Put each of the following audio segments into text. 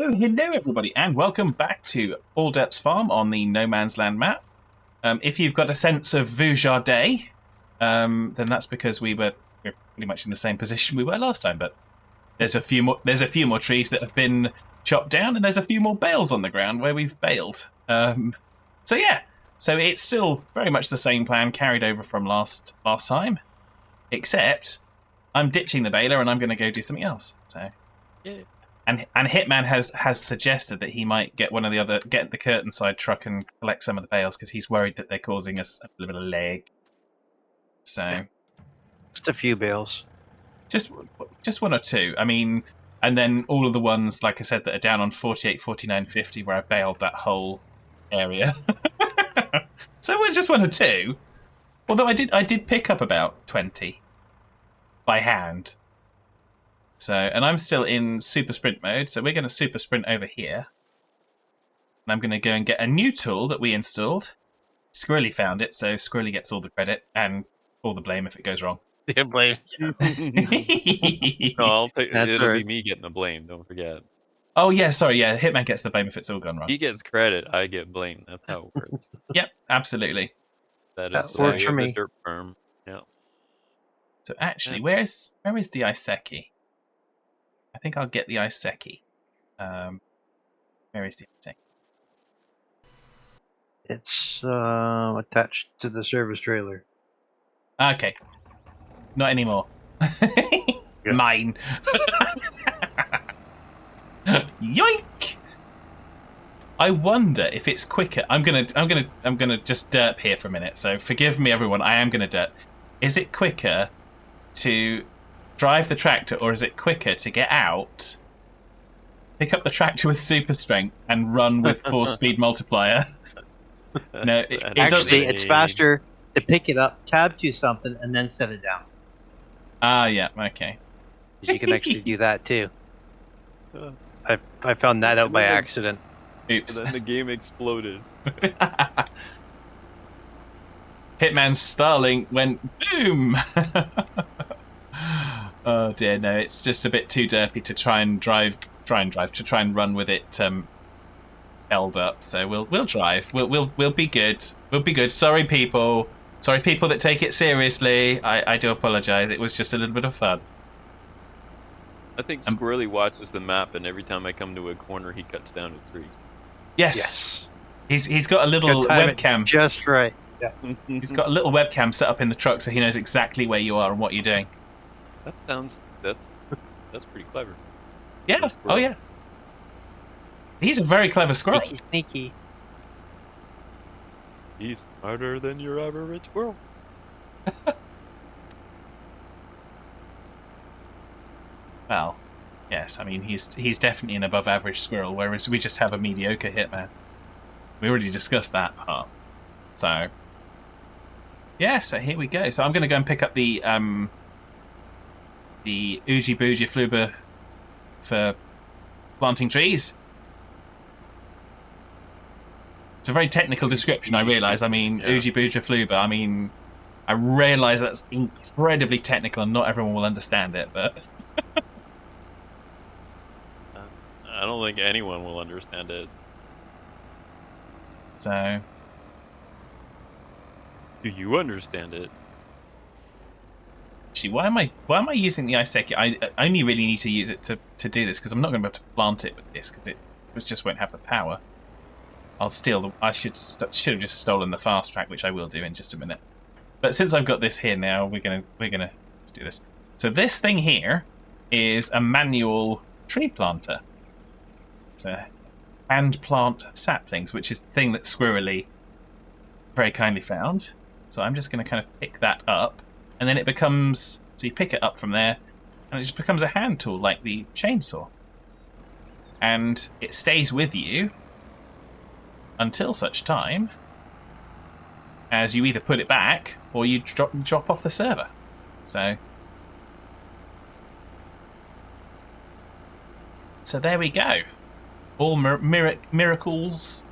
Hello everybody, and welcome back to Derps Farm on the No Man's Land map. If you've got a sense of Vouja Day, then that's because we're pretty much in the same position we were last time. But there's a few more trees that have been chopped down, and there's a few more bales on the ground where we've baled. So it's still very much the same plan carried over from last time, except I'm ditching the baler and I'm going to go do something else. So. Yeah. And Hitman has suggested that he might get get the curtain side truck and collect some of the bales because he's worried that they're causing us a little bit of lag. So, just a few bales, just one or two. I mean, and then all of the ones, like I said, that are down on 48, 49, 50, where I baled that whole area. So it was just one or two. Although I did pick up about 20 by hand. So, and I'm still in super sprint mode, so we're going to super sprint over here. And I'm going to go and get a new tool that we installed. Squirrelly found it, so Squirrelly gets all the credit and all the blame if it goes wrong. Yeah, blame. No, it'll be me getting the blame, don't forget. Oh, yeah, sorry, yeah, Hitman gets the blame if it's all gone wrong. He gets credit, I get blame. That's how it works. Yep, absolutely. That is the way of the Derp firm. Yeah. So actually, where is the Iseki? I think I'll get the Iseki. Where is the Iseki? It's attached to the service trailer. Okay. Not anymore. Mine. Yoink! I wonder if it's quicker. I'm gonna just derp here for a minute. So forgive me, everyone. I am gonna derp. Is it quicker to drive the tractor, or is it quicker to get out, pick up the tractor with super strength, and run with 4-speed multiplier? No, it's faster to pick it up, tab to something, and then set it down. Ah, yeah, okay. You can actually do that too. I found that out by accident. Oops. And then the game exploded. Hitman's Starlink went boom. Oh dear, no, it's just a bit too derpy to try and run with it held up. So we'll drive. We'll be good. We'll be good. Sorry people that take it seriously. I do apologize. It was just a little bit of fun. I think Squirrelly watches the map, and every time I come to a corner, he cuts down a tree. Yes. He's got a little webcam. Just right. Yeah. He's got a little webcam set up in the truck so he knows exactly where you are and what you're doing. That's pretty clever. Yeah. Oh yeah. He's a very clever squirrel. Sneaky. He's smarter than your average squirrel. Well, yes. I mean, he's definitely an above-average squirrel, whereas we just have a mediocre hitman. We already discussed that part. So, yeah. So here we go. So I'm going to go and pick up the Uji Booja Fluba for planting trees. It's a very technical description, I realise. I mean, yeah. Uji Booja Fluba, I mean, I realise that's incredibly technical and not everyone will understand it, but... I don't think anyone will understand it. So... Do you understand it? Actually, why am I using the Iseki? I only really need to use it to do this because I'm not going to be able to plant it with this because it just won't have the power. I should have just stolen the fast track, which I will do in just a minute. But since I've got this here now, we're gonna do this. So this thing here is a manual tree planter. It's a hand plant saplings, which is the thing that Squirrelly very kindly found. So I'm just going to kind of pick that up, and then it becomes, so you pick it up from there, and it just becomes a hand tool like the chainsaw. And it stays with you until such time as you either put it back or you drop off the server. So there we go. All miracles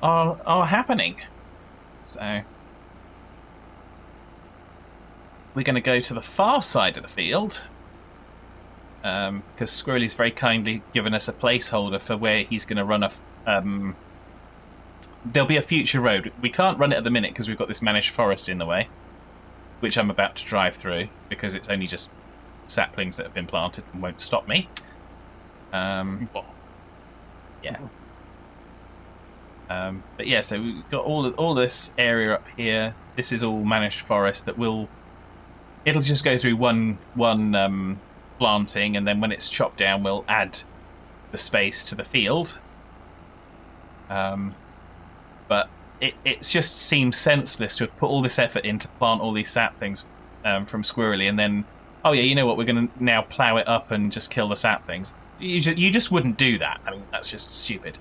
are happening. So we're going to go to the far side of the field because Squirrelly's very kindly given us a placeholder for where he's going to run a. There'll be a future road. We can't run it at the minute because we've got this managed forest in the way, which I'm about to drive through because it's only just saplings that have been planted and won't stop me. Yeah. But yeah, so we've got all this area up here. This is all managed forest that will. It'll just go through one planting, and then when it's chopped down, we'll add the space to the field. But it just seems senseless to have put all this effort in to plant all these saplings from Squirrelly, and then, oh yeah, you know what, we're going to now plough it up and just kill the saplings. You just wouldn't do that. I mean, that's just stupid.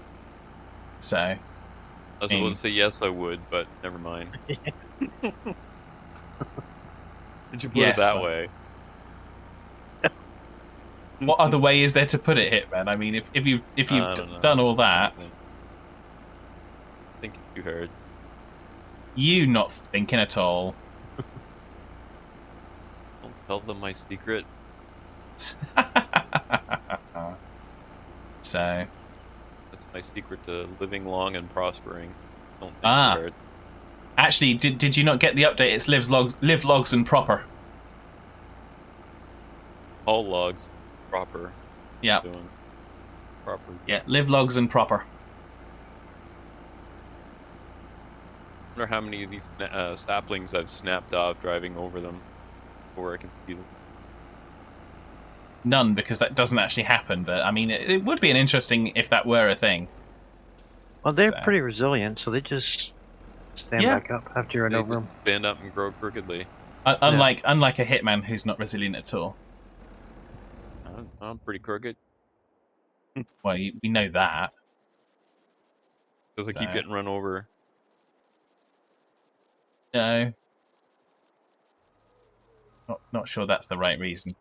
So. I was going to say yes, I would, but never mind. Did you put it that way? What other way is there to put it, Hitman? I mean, if you've done all that, I think you heard. You not thinking at all. Don't tell them my secret. So. That's my secret to living long and prospering. Don't think you heard. Actually, did you not get the update? It's live logs and proper. All logs, proper. Yeah. Proper. Yeah, live logs and proper. I wonder how many of these saplings I've snapped off driving over them before I can see them. None, because that doesn't actually happen. But I mean, it would be an interesting if that were a thing. Well, they're pretty resilient, so they just stand back up after you run over them. Stand up and grow crookedly. Unlike a hitman who's not resilient at all. I'm pretty crooked. Well, we know that. Because I keep getting run over. No. Not sure that's the right reason.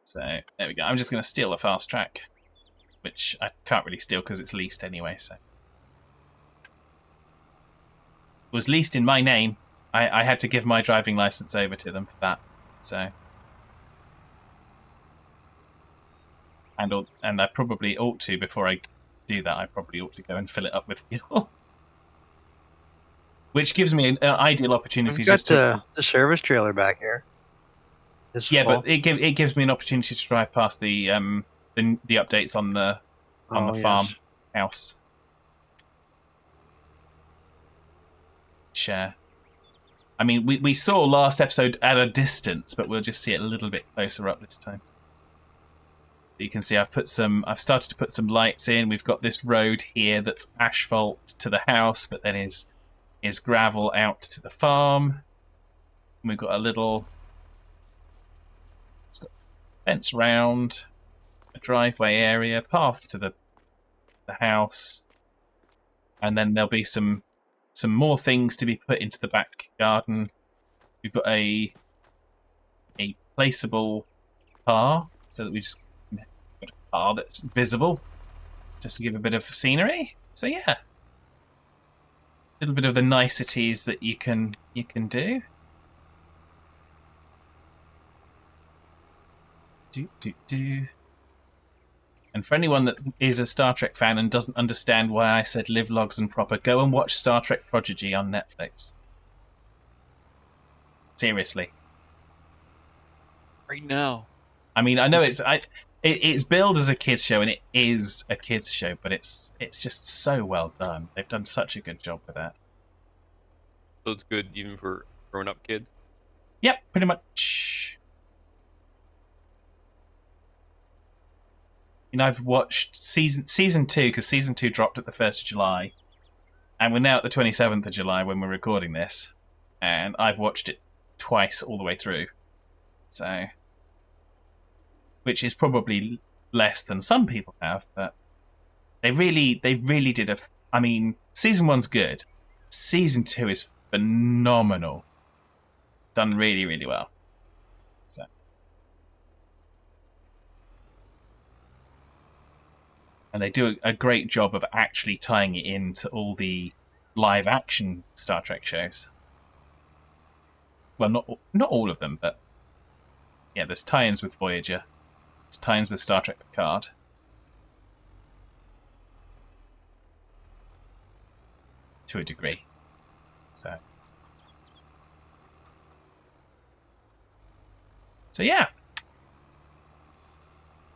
So, there we go. I'm just going to steal a fast track. Which I can't really steal because it's leased anyway, so. It was leased in my name. I had to give my driving license over to them for that. So. And I probably ought to, before I do that, I probably ought to go and fill it up with fuel. Which gives me an ideal opportunity. We've got the service trailer back here. Yeah, but it gives me an opportunity to drive past the updates on the farmhouse. Share. I mean, we saw last episode at a distance, but we'll just see it a little bit closer up this time. You can see I've started to put some lights in. We've got this road here that's asphalt to the house, but then is gravel out to the farm. And we've got a little fence round, a driveway area, path to the house, and then there'll be some more things to be put into the back garden. We've got a placeable car, so that we just got a car that's visible, just to give a bit of scenery. So yeah, a little bit of the niceties that you can do. And for anyone that is a Star Trek fan and doesn't understand why I said live logs and proper, go and watch Star Trek Prodigy on Netflix. Seriously. Right now. I mean, I know it's billed as a kids show, and it is a kids show, but it's just so well done. They've done such a good job with that. So it's good even for grown-up kids? Yep, pretty much. You know, I've watched season 2, because season 2 dropped at the 1st of July, and we're now at the 27th of July when we're recording this, and I've watched it twice all the way through. So, which is probably less than some people have, but they really did I mean, season 1's good. Season 2 is phenomenal. Done really, really well. So. And they do a great job of actually tying it into all the live action Star Trek shows. Well, not all of them, but yeah, there's tie-ins with Voyager. There's tie-ins with Star Trek Picard. To a degree. So yeah.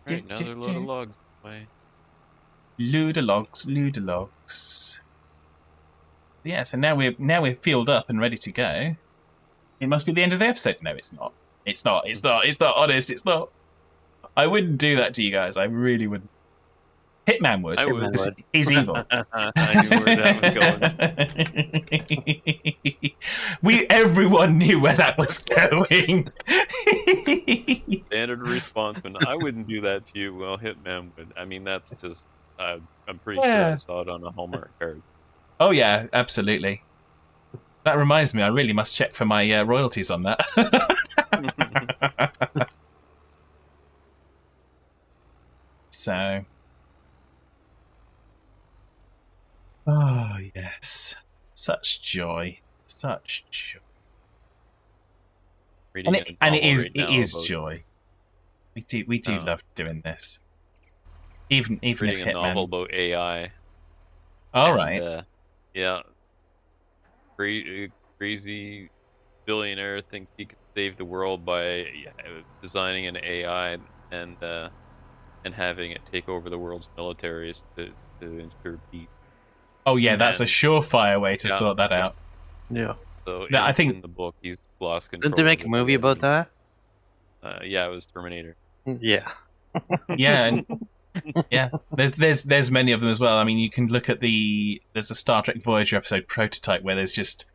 Right, another load of logs away. Logs. Yeah, so now we're fueled up and ready to go. It must be the end of the episode. No, it's not. It's not. Honest, it's not. I wouldn't do that to you guys. I really wouldn't. Hitman would. I would. He's evil. I knew where that was going. Everyone knew where that was going. Standard response, but I wouldn't do that to you. Well, Hitman would. I mean, that's just. I'm pretty sure I saw it on a Hallmark card. Oh yeah, absolutely. That reminds me, I really must check for my royalties on that. So. Oh, yes. Such joy. Such joy. And it is joy. We do love doing this. Even if reading a Hitman. novel about AI. All right. Yeah. Crazy billionaire thinks he can save the world by designing an AI and having it take over the world's militaries to ensure peace. Oh yeah, that's a surefire way to sort that out. Yeah. So I think in the book he's lost control. Didn't they make a movie about that? Yeah, it was Terminator. Yeah. Yeah, yeah. There's many of them as well. I mean, you can look at there's a Star Trek Voyager episode Prototype where there's just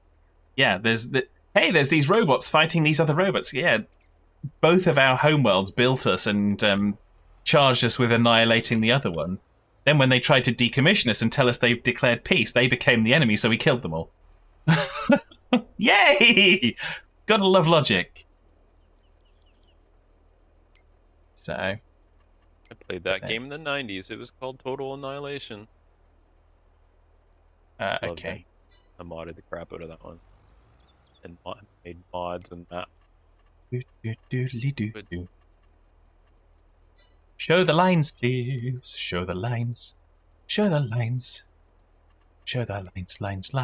there's these robots fighting these other robots. Yeah, both of our homeworlds built us and charged us with annihilating the other one. Then when they tried to decommission us and tell us they've declared peace, they became the enemy, so we killed them all. Yay! Gotta love logic. So. I played that game in the 90s. It was called Total Annihilation. Okay. I modded the crap out of that one. And made mods and that. Show the lines, please. Show the lines. Show the lines. Show the lines.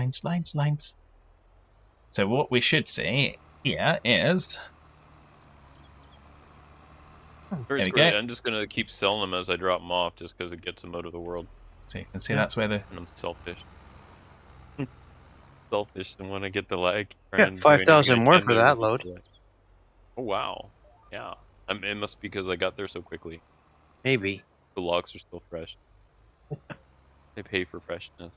So what we should see here is... Very great. I'm just going to keep selling them as I drop them off just because it gets them out of the world. So you can see that's where the... And I'm selfish. Selfish and want to get the like. Yeah, 5,000 more for that load. Oh, wow. Yeah. It must be because I got there so quickly. Maybe. The logs are still fresh. They pay for freshness.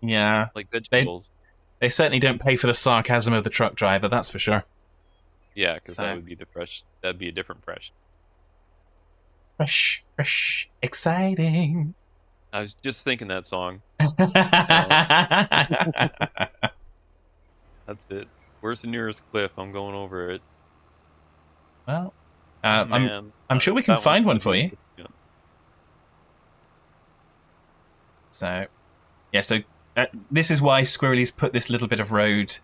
Yeah. Like vegetables. They certainly don't pay for the sarcasm of the truck driver, that's for sure. Yeah, because that would be the fresh. That'd be a different fresh. Fresh, exciting. I was just thinking that song. That's it. Where's the nearest cliff? I'm going over it. Well, I'm sure we can find one for you. Yeah. So, yeah. So this is why Squirrelly's put this little bit of road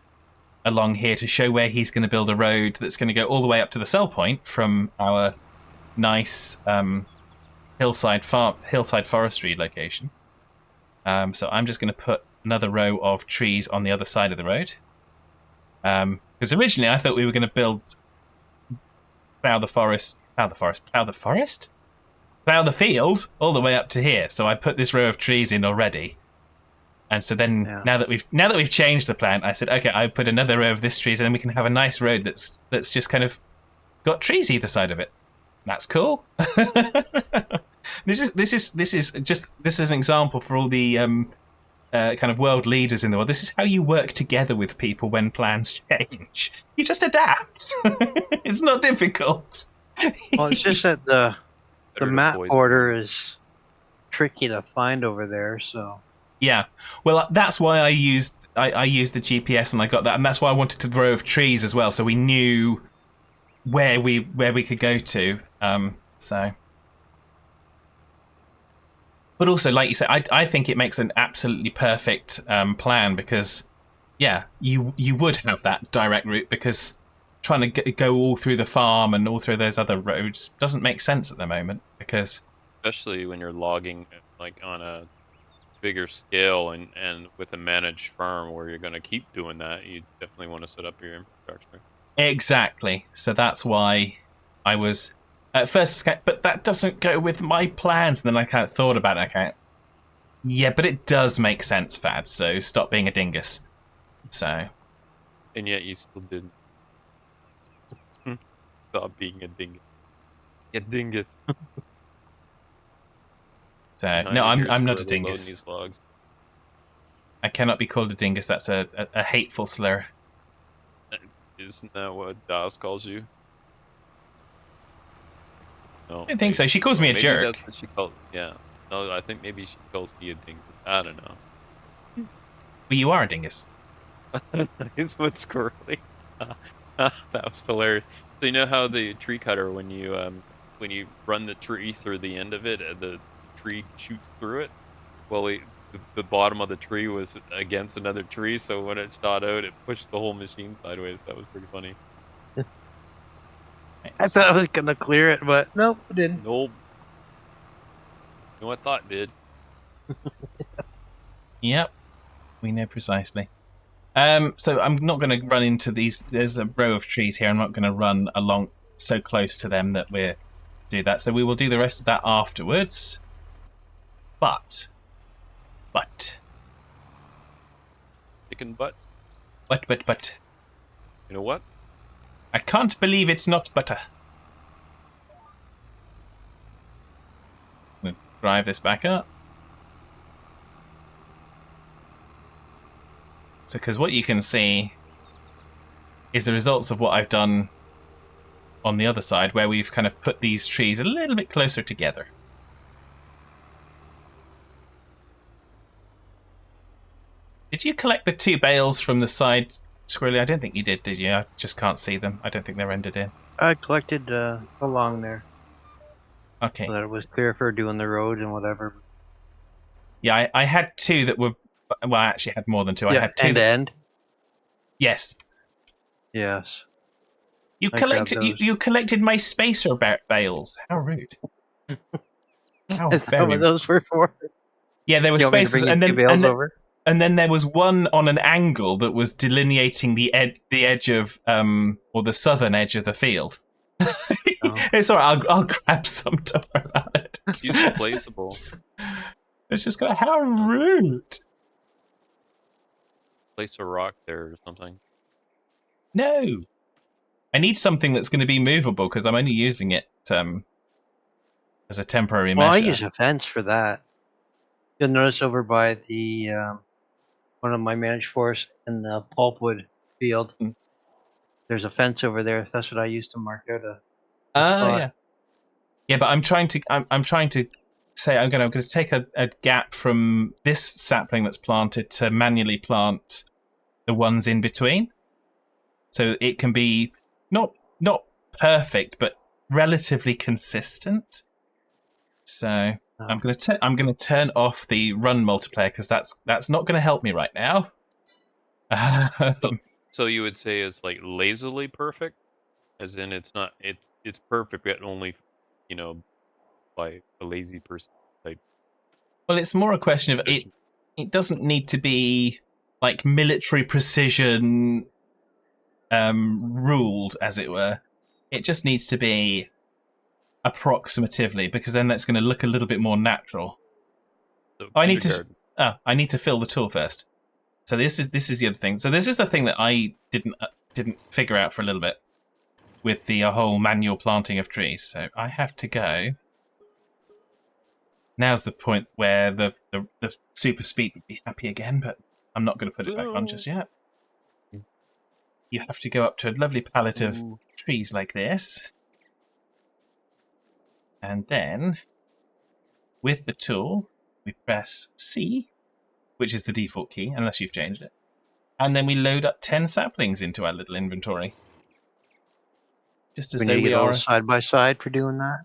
along here to show where he's going to build a road that's going to go all the way up to the sell point from our nice hillside forestry location. So I'm just going to put another row of trees on the other side of the road. Because originally I thought we were going to plough the field all the way up to here. So I put this row of trees in already. And so then now that we've changed the plan, I said, okay, I put another row of this trees, and then we can have a nice road that's just kind of got trees either side of it. That's cool. This is an example for all the kind of world leaders in the world. This is how you work together with people when plans change. You just adapt. It's not difficult. Well, it's just that the map order is tricky to find over there, so. Yeah, well, that's why I used the GPS and I got that, and that's why I wanted the row of trees as well, so we knew where we could go to. So, but also, like you said, I think it makes an absolutely perfect plan because, yeah, you would have that direct route because trying to go all through the farm and all through those other roads doesn't make sense at the moment, because especially when you're logging like on a bigger scale and with a managed farm where you're going to keep doing that, you definitely want to set up your infrastructure. exactly. So that's why I was at first scared, but that doesn't go with my plans. And then I kind of thought about it. Yeah, but it does make sense, Fad. So stop being a dingus. So. And yet you still didn't. Stop being a dingus. A dingus. So no, I'm not a dingus. These logs. I cannot be called a dingus. That's a hateful slur. Isn't that what Dawes calls you? No, I don't think so. She calls me a jerk. That's what she calls. Yeah. No, I think maybe she calls me a dingus. I don't know. Well, you are a dingus. It's what Squirrelly. That was hilarious. So you know how the tree cutter, when you run the tree through the end of it, the tree shoots through it. Well, the bottom of the tree was against another tree, so when it shot out, it pushed the whole machine sideways. That was pretty funny. I thought I was gonna clear it, but nope, it didn't. Nope. You know what I thought did? Yep, we know precisely. So I'm not going to run into these. There's a row of trees here. I'm not going to run along so close to them that we're do that. So we will do the rest of that afterwards. But. Chicken butt. But. You know what? I can't believe it's not butter. I'm going to drive this back up. So, because what you can see is the results of what I've done on the other side, where we've kind of put these trees a little bit closer together. Did you collect the 2 bales from the side, Squirrelly? I don't think you did you? I just can't see them. I don't think they're rendered in. I collected along there. Okay. So that it was clear for doing the road and whatever. Yeah, I had 2 that were... Well, I actually had more than 2. Yeah, I had 2 end to end? Yes. Yes. You collected my spacer bales. How rude. How Is that what those were for? Yeah, there were you spacers, and then there was one on an angle that was delineating the edge of or the southern edge of the field. Oh. It's alright. I'll grab some. Don't worry about it. It's replaceable. It's just kind of how rude. Place a rock there or something. No, I need something that's going to be movable because I'm only using it as a temporary measure. Well, I use a fence for that. You'll notice over by the one of my managed forests in the pulpwood field, there's a fence over there. That's what I use to mark out a spot. Yeah, but I'm trying to say I'm going to take a gap from this sapling that's planted to manually plant the ones in between, so it can be not perfect but relatively consistent. So I'm going to turn off the run multiplayer because that's not going to help me right now. So you would say it's like lazily perfect, as in it's perfect yet only, by a lazy person type. Well, it's more a question of it doesn't need to be like military precision ruled, as it were. It just needs to be approximatively, because then that's going to look a little bit more natural. So I need to fill the tool first. So this is the other thing. So this is the thing that I didn't figure out for a little bit with the whole manual planting of trees. So I have to go. Now's the point where the super speed would be happy again, but I'm not going to put it back on just yet. You have to go up to a lovely palette of trees like this. And then, with the tool, we press C, which is the default key, unless you've changed it. And then we load up 10 saplings into our little inventory. Just as though we are... side by side for doing that?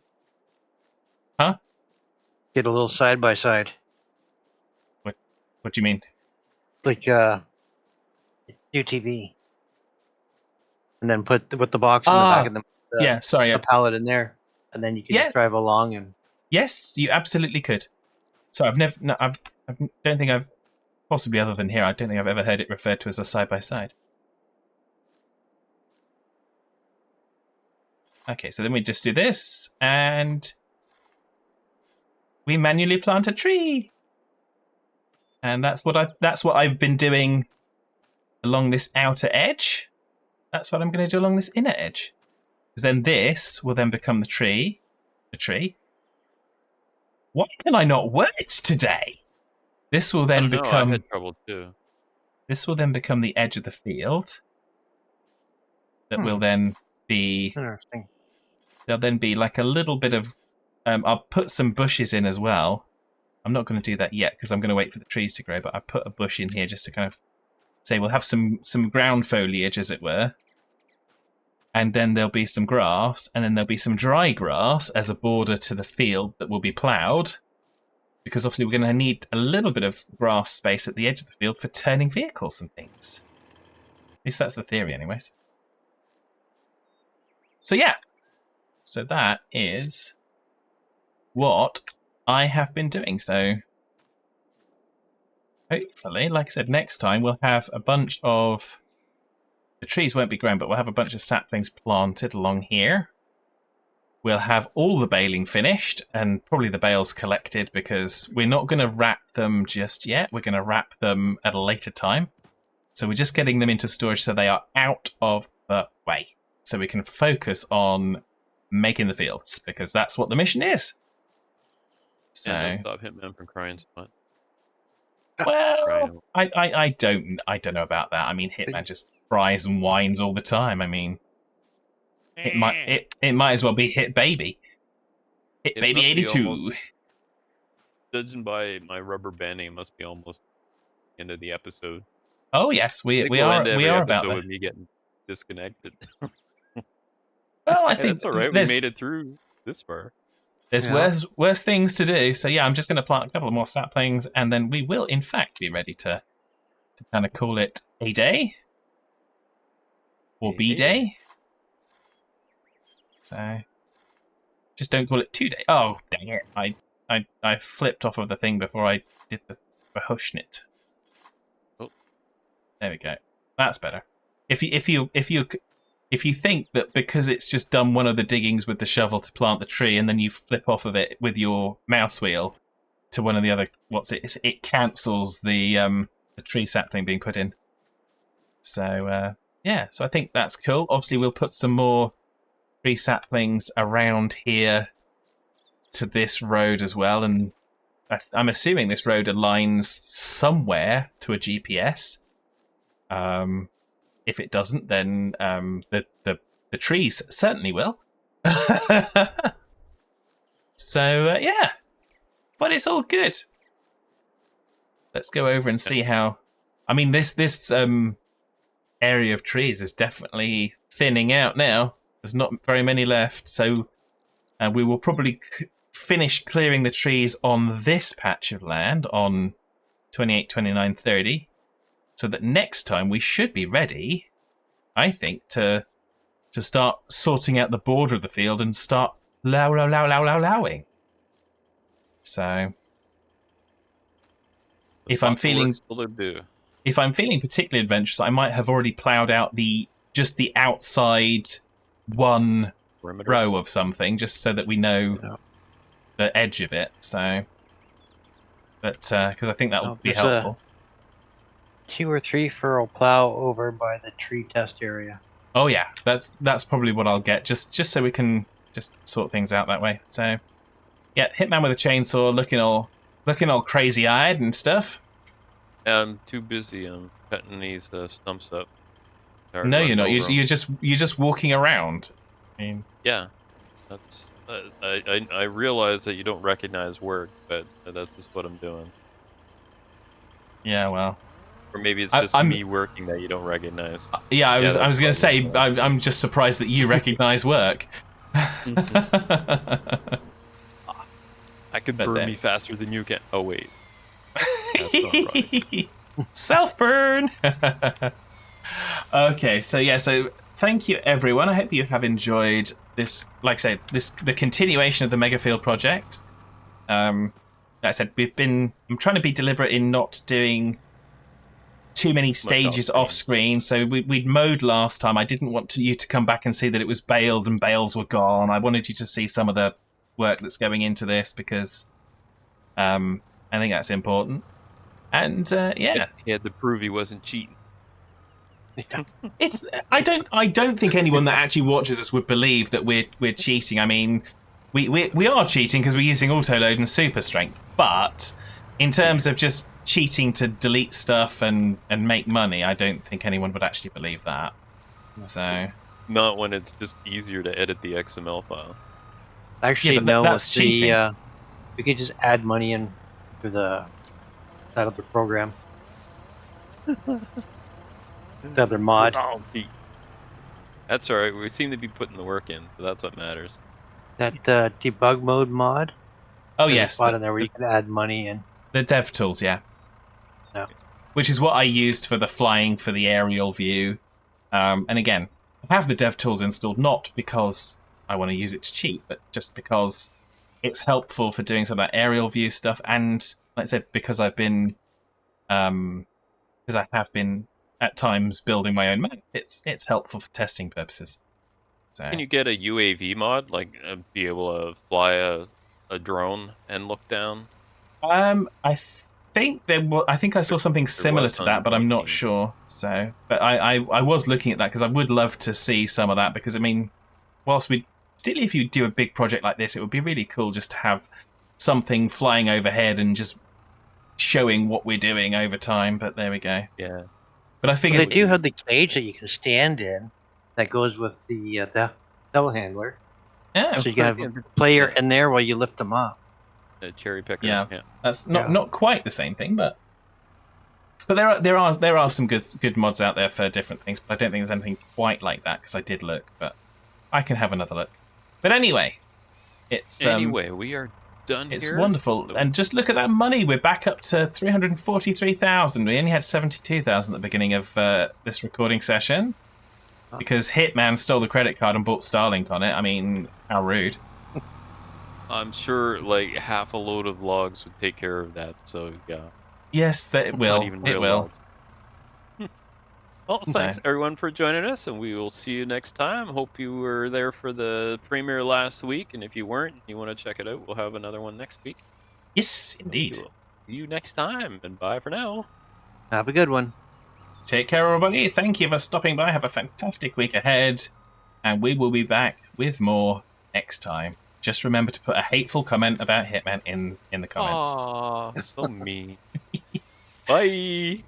Huh? Get a little side by side. What do you mean? Like UTV. and then put the box in the back of the yeah, sorry. the pallet in there, and then you can Yeah. just drive along and. Yes, you absolutely could. So I've never, no, I don't think I've, possibly other than here, I don't think I've ever heard it referred to as a side-by-side. Okay, so then we just do this, and we manually plant a tree. And that's what I've been doing along this outer edge. That's what I'm going to do along this inner edge. Because then this will then become the tree. The tree. Why can I not work today? This will then become. I had trouble too. This will then become the edge of the field. That will then be. Interesting. There'll then be like a little bit of. I'll put some bushes in as well. I'm not going to do that yet because I'm going to wait for the trees to grow. But I put a bush in here just to kind of say we'll have some ground foliage, as it were. And then there'll be some grass, and then there'll be some dry grass as a border to the field that will be ploughed. Because obviously we're going to need a little bit of grass space at the edge of the field for turning vehicles and things. At least that's the theory anyways. So yeah. So that is what I have been doing. So hopefully, like I said, next time we'll have a bunch of... The trees won't be grown, but we'll have a bunch of saplings planted along here. We'll have all the baling finished and probably the bales collected because we're not going to wrap them just yet. We're going to wrap them at a later time. So we're just getting them into storage so they are out of the way. So we can focus on making the fields because that's what the mission is. So And stop Hitman from crying so much. Well, I don't know about that. I mean, Hitman just cries and whines all the time. I mean, it might as well be Hit Baby. Hit It Baby must be 82. almost- Judging by my rubber banding, it must be almost the end of the episode. Oh yes, I we think we'll are end every about episode that. with me getting disconnected. Well, I Hey, think that's all right. We there's made it through this far. Yeah. worse things to do. So yeah, I'm just going to plant a couple of more saplings, and then we will, in fact, be ready to kind of call it a day or B day. So just don't call it 2 day. Oh dang it! I flipped off of the thing before I did the Verhushnit. Oh, there we go. That's better. If you think that because it's just done one of the diggings with the shovel to plant the tree, and then you flip off of it with your mouse wheel to one of the other, it cancels the tree sapling being put in. So yeah, so I think that's cool. Obviously, we'll put some more tree saplings around here to this road as well, and I'm assuming this road aligns somewhere to a GPS. If it doesn't, then the trees certainly will. So yeah, but it's all good. Let's go over and see how. I mean, this area of trees is definitely thinning out now. There's not very many left, so we will probably finish clearing the trees on this patch of land on 28, 29, 30. So that next time we should be ready, I think, to start sorting out the border of the field and start lowing. So if I'm feeling particularly adventurous, I might have already ploughed out just the outside one perimeter row of something, just so that we know the edge of it. So, but because I think that would be helpful. 2 or 3 furrow plow over by the tree test area. Oh yeah, that's probably what I'll get, just so we can just sort things out that way. So yeah, Hitman with a chainsaw, looking all crazy eyed and stuff. I'm too busy. I'm cutting these stumps up. No, you're not. You're just walking around. I mean, yeah, that's I realize that you don't recognize work, but that's just what I'm doing. Yeah, well. Or maybe it's just me working that you don't recognize. Yeah, I was going to say, I'm just surprised that you recognize work. I could burn me faster than you can. Oh, wait. That's not right. Self-burn! Okay, so yeah, so thank you, everyone. I hope you have enjoyed this. Like I said, the continuation of the Megafield project. Like I said, I'm trying to be deliberate in not doing too many stages off screen. So we'd mowed last time. I didn't want you to come back and see that it was baled and bales were gone. I wanted you to see some of the work that's going into this because I think that's important. And yeah, he had to prove he wasn't cheating. I don't think anyone that actually watches us would believe that we're cheating. I mean, we are cheating because we're using autoload and super strength, but in terms of just cheating to delete stuff and make money, I don't think anyone would actually believe that. So not when it's just easier to edit the XML file. Actually, yeah, but no, that's with cheating. We could just add money in to the other program. The other mod. It's all cheat. That's alright, we seem to be putting the work in, so that's what matters. That debug mode mod. Oh There's a yes, spot in there where you can add money in. the dev tools, yeah. Yeah. Which is what I used for the flying for the aerial view. And again, I have the dev tools installed not because I want to use it to cheat, but just because it's helpful for doing some of that aerial view stuff, and like I said, because I have been at times building my own map. It's helpful for testing purposes. So Can you get a UAV mod, like be able to fly a drone and look down? I think I think I saw something similar to that, but I'm not sure. So, but I was looking at that because I would love to see some of that because I mean, particularly if you do a big project like this, it would be really cool just to have something flying overhead and just showing what we're doing over time. But there we go. Yeah. But I figured They do have the cage that you can stand in that goes with the telehandler. Yeah, So you can have a player in there while you lift them up. A cherry picker. Yeah. That's not quite the same thing, but there are some good mods out there for different things. But I don't think there's anything quite like that because I did look, but I can have another look. But anyway, we are done. It's here. wonderful, and just look at that money. We're back up to 343,000. We only had 72,000 at the beginning of this recording session because Hitman stole the credit card and bought Starlink on it. I mean, how rude. I'm sure like half a load of logs would take care of that. So yeah. Yes, it will. Not even it real will. logs. Well, thanks everyone for joining us, and we will see you next time. Hope you were there for the premiere last week, and if you weren't, you want to check it out, we'll have another one next week. Yes, indeed. See you next time, and bye for now. Have a good one. Take care, everybody. Thank you for stopping by. Have a fantastic week ahead, and we will be back with more next time. Just remember to put a hateful comment about Hitman in the comments. Aww, so mean. Bye.